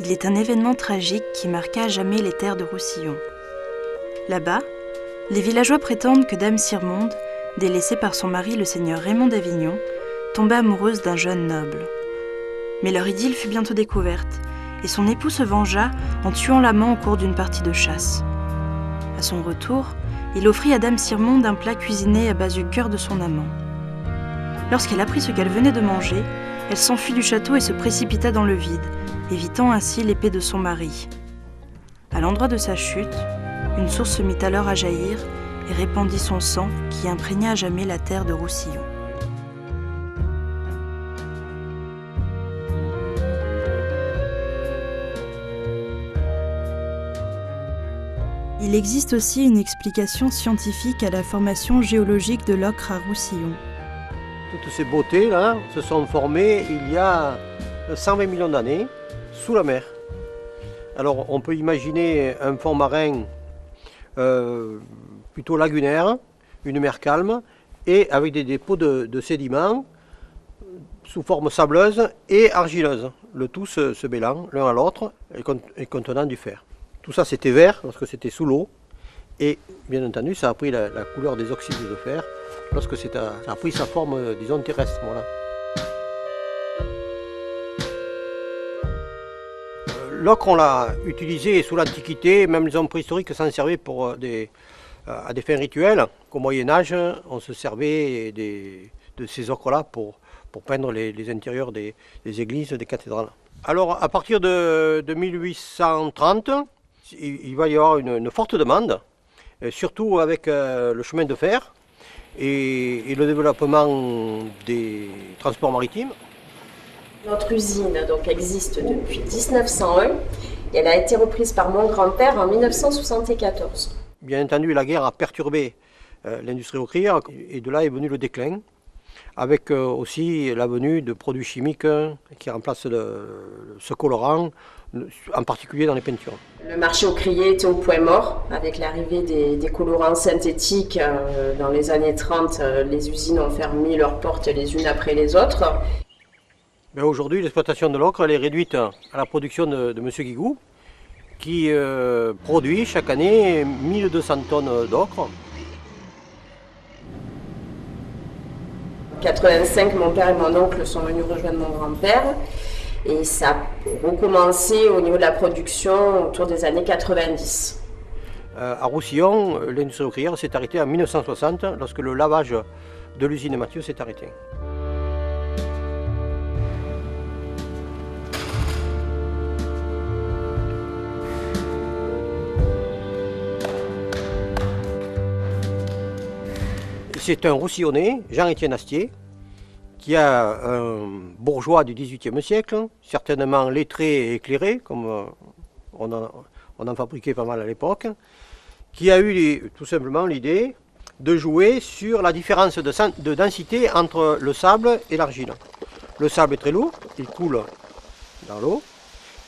Il est un événement tragique qui marqua à jamais les terres de Roussillon. Là-bas, les villageois prétendent que Dame Sirmonde, délaissée par son mari le seigneur Raymond d'Avignon, tomba amoureuse d'un jeune noble. Mais leur idylle fut bientôt découverte, et son époux se vengea en tuant l'amant au cours d'une partie de chasse. À son retour, il offrit à Dame Sirmonde un plat cuisiné à base du cœur de son amant. Lorsqu'elle apprit ce qu'elle venait de manger, elle s'enfuit du château et se précipita dans le vide, évitant ainsi l'épée de son mari. À l'endroit de sa chute, une source se mit alors à jaillir et répandit son sang qui imprégna à jamais la terre de Roussillon. Il existe aussi une explication scientifique à la formation géologique de l'ocre à Roussillon. Toutes ces beautés là se sont formées il y a 120 millions d'années sous la mer. Alors on peut imaginer un fond marin plutôt lagunaire, une mer calme et avec des dépôts de sédiments sous forme sableuse et argileuse, le tout se mêlant l'un à l'autre et contenant du fer. Tout ça c'était vert lorsque c'était sous l'eau et bien entendu ça a pris la couleur des oxydes de fer lorsque ça a pris sa forme, disons, terrestre. Voilà. L'ocre on l'a utilisé sous l'Antiquité, même les hommes préhistoriques s'en servaient pour à des fins rituelles. Qu'au Moyen-Âge, on se servait de ces ocres-là pour peindre les intérieurs des églises, des cathédrales. Alors à partir de 1830, il va y avoir une forte demande, surtout avec le chemin de fer et le développement des transports maritimes. Notre usine donc, existe depuis 1901 et elle a été reprise par mon grand-père en 1974. Bien entendu, la guerre a perturbé l'industrie sucrière et de là est venu le déclin, avec aussi la venue de produits chimiques qui remplacent ce colorant, en particulier dans les peintures. Le marché sucrier était au point mort avec l'arrivée des colorants synthétiques. Dans les années 30, les usines ont fermé leurs portes les unes après les autres. Aujourd'hui, l'exploitation de l'ocre est réduite à la production de M. Guigou, qui produit chaque année 1200 tonnes d'ocre. En 1985, mon père et mon oncle sont venus rejoindre mon grand-père et ça a recommencé au niveau de la production autour des années 90. À Roussillon, l'industrie sucrière s'est arrêtée en 1960 lorsque le lavage de l'usine Mathieu s'est arrêté. C'est un Roussillonnais, Jean-Étienne Astier, qui est un bourgeois du XVIIIe siècle, certainement lettré et éclairé, comme on en fabriquait pas mal à l'époque, qui a eu tout simplement l'idée de jouer sur la différence de densité entre le sable et l'argile. Le sable est très lourd, il coule dans l'eau,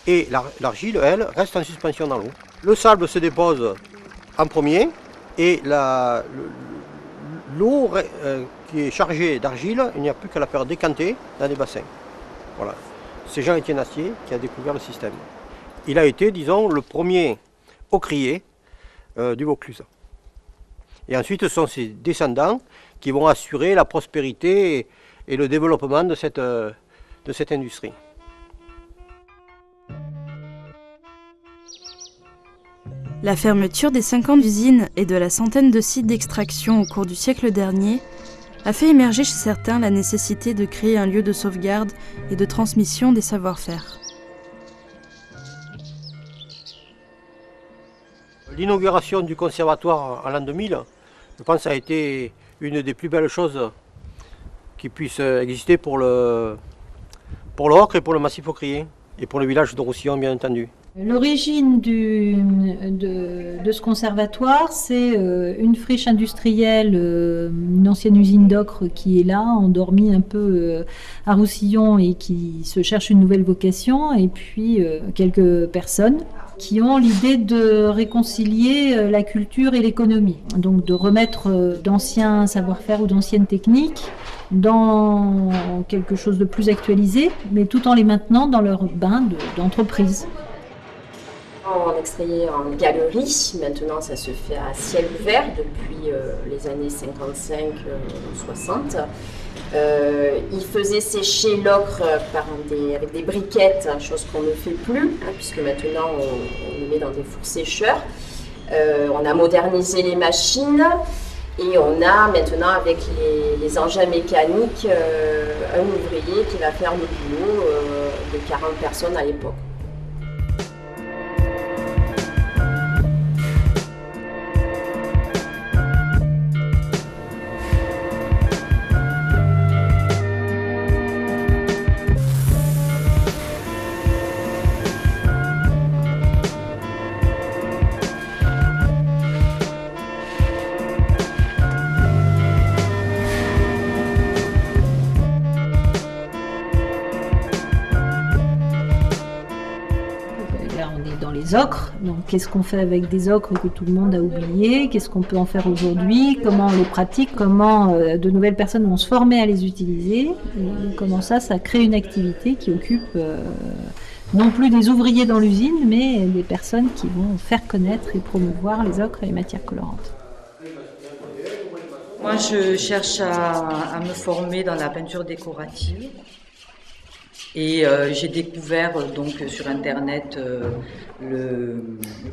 et l'argile, elle, reste en suspension dans l'eau. Le sable se dépose en premier, et l'eau qui est chargée d'argile, il n'y a plus qu'à la faire décanter dans des bassins. Voilà. C'est Jean-Étienne Astier qui a découvert le système. Il a été, disons, le premier ocrier du Vaucluse. Et ensuite, ce sont ses descendants qui vont assurer la prospérité et le développement de cette industrie. La fermeture des 50 usines et de la centaine de sites d'extraction au cours du siècle dernier a fait émerger chez certains la nécessité de créer un lieu de sauvegarde et de transmission des savoir-faire. L'inauguration du conservatoire en l'an 2000, je pense, a été une des plus belles choses qui puissent exister pour l'ocre et pour le massif sucrier, et pour le village de Roussillon, bien entendu. L'origine de ce conservatoire, c'est une friche industrielle, une ancienne usine d'ocre qui est là, endormie un peu à Roussillon et qui se cherche une nouvelle vocation, et puis quelques personnes qui ont l'idée de réconcilier la culture et l'économie, donc de remettre d'anciens savoir-faire ou d'anciennes techniques dans quelque chose de plus actualisé, mais tout en les maintenant dans leur bain d'entreprise. On extrayait en galerie, maintenant ça se fait à ciel ouvert depuis les années 55-60. Il faisait sécher l'ocre avec des briquettes, chose qu'on ne fait plus, puisque maintenant on le met dans des fours sécheurs. On a modernisé les machines et on a maintenant avec les engins mécaniques un ouvrier qui va faire le boulot de 40 personnes à l'époque. Ocres. Donc, qu'est-ce qu'on fait avec des ocres que tout le monde a oubliés? Qu'est-ce qu'on peut en faire aujourd'hui? Comment on les pratique? Comment de nouvelles personnes vont se former à les utiliser? Et comment ça crée une activité qui occupe non plus des ouvriers dans l'usine, mais des personnes qui vont faire connaître et promouvoir les ocres et les matières colorantes. Moi, je cherche à me former dans la peinture décorative. Et j'ai découvert donc sur internet le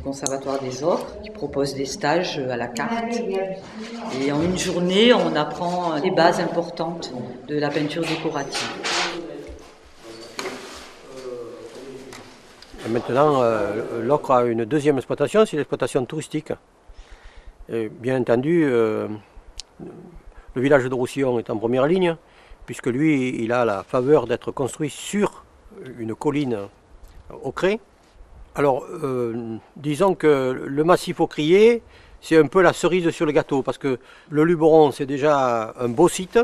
Conservatoire des Ocres qui propose des stages à la carte. Et en une journée, on apprend les bases importantes de la peinture décorative. Et maintenant, l'ocre a une deuxième exploitation, c'est l'exploitation touristique. Et bien entendu, le village de Roussillon est en première ligne, puisque lui, il a la faveur d'être construit sur une colline ocrée. Alors, disons que le massif aucrier, c'est un peu la cerise sur le gâteau, parce que le Luberon, c'est déjà un beau site,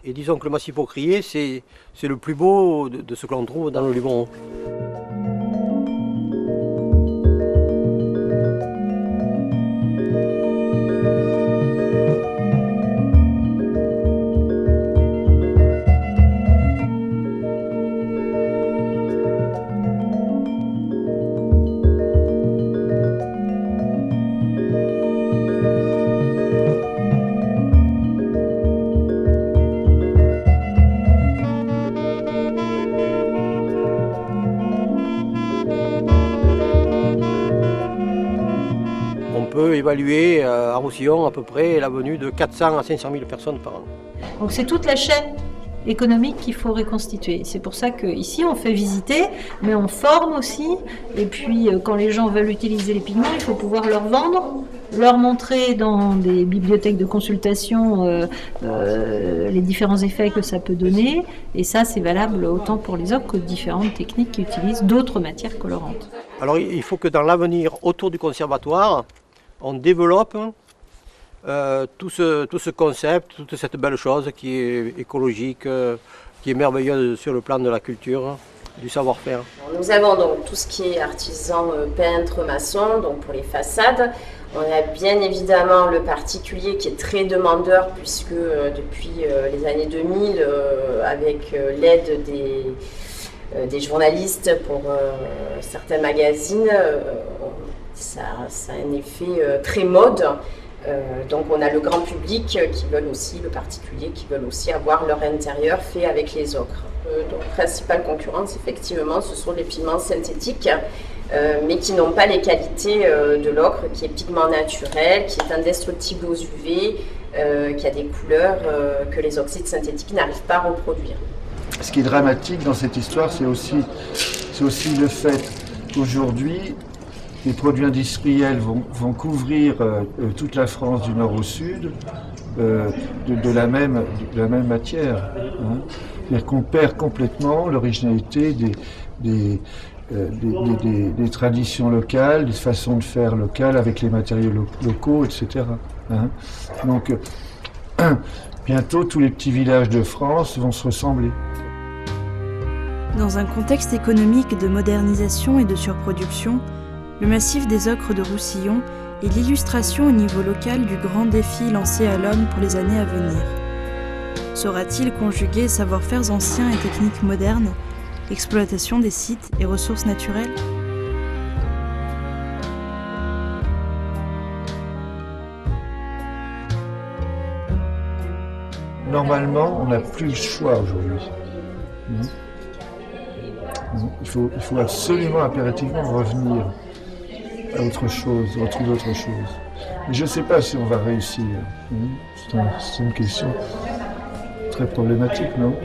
et disons que le massif aucrier, c'est le plus beau de ce que l'on trouve dans le Luberon. Évaluer à Roussillon à peu près la venue de 400 à 500 000 personnes par an. Donc c'est toute la chaîne économique qu'il faut reconstituer. C'est pour ça qu'ici on fait visiter, mais on forme aussi. Et puis quand les gens veulent utiliser les pigments, il faut pouvoir leur vendre, leur montrer dans des bibliothèques de consultation les différents effets que ça peut donner. Et ça, c'est valable autant pour les ocres que différentes techniques qui utilisent d'autres matières colorantes. Alors il faut que dans l'avenir, autour du conservatoire, on développe tout ce concept, toute cette belle chose qui est écologique, qui est merveilleuse sur le plan de la culture, du savoir-faire. Nous avons donc tout ce qui est artisan, peintre, maçon, donc pour les façades. On a bien évidemment le particulier qui est très demandeur puisque depuis les années 2000, avec l'aide des journalistes pour certains magazines, ça a un effet très mode. Donc on a le grand public qui veulent aussi, le particulier qui veulent aussi avoir leur intérieur fait avec les ocres. Donc principale concurrence effectivement ce sont les pigments synthétiques mais qui n'ont pas les qualités de l'ocre qui est pigment naturel, qui est indestructible aux UV, qui a des couleurs que les oxydes synthétiques n'arrivent pas à reproduire. Ce qui est dramatique dans cette histoire, c'est aussi le fait qu'aujourd'hui les produits industriels vont couvrir toute la France du nord au sud de la même matière. Hein. C'est-à-dire qu'on perd complètement l'originalité des traditions locales, des façons de faire locales avec les matériaux locaux, etc. Hein. Donc, bientôt, tous les petits villages de France vont se ressembler. Dans un contexte économique de modernisation et de surproduction, le massif des ocres de Roussillon est l'illustration au niveau local du grand défi lancé à l'homme pour les années à venir. Saura-t-il conjuguer savoir-faire anciens et techniques modernes, exploitation des sites et ressources naturelles ? normalement, on n'a plus le choix aujourd'hui. Il faut absolument, impérativement revenir à autre chose, retrouver autre chose. Mais je ne sais pas si on va réussir. C'est une question très problématique, non ?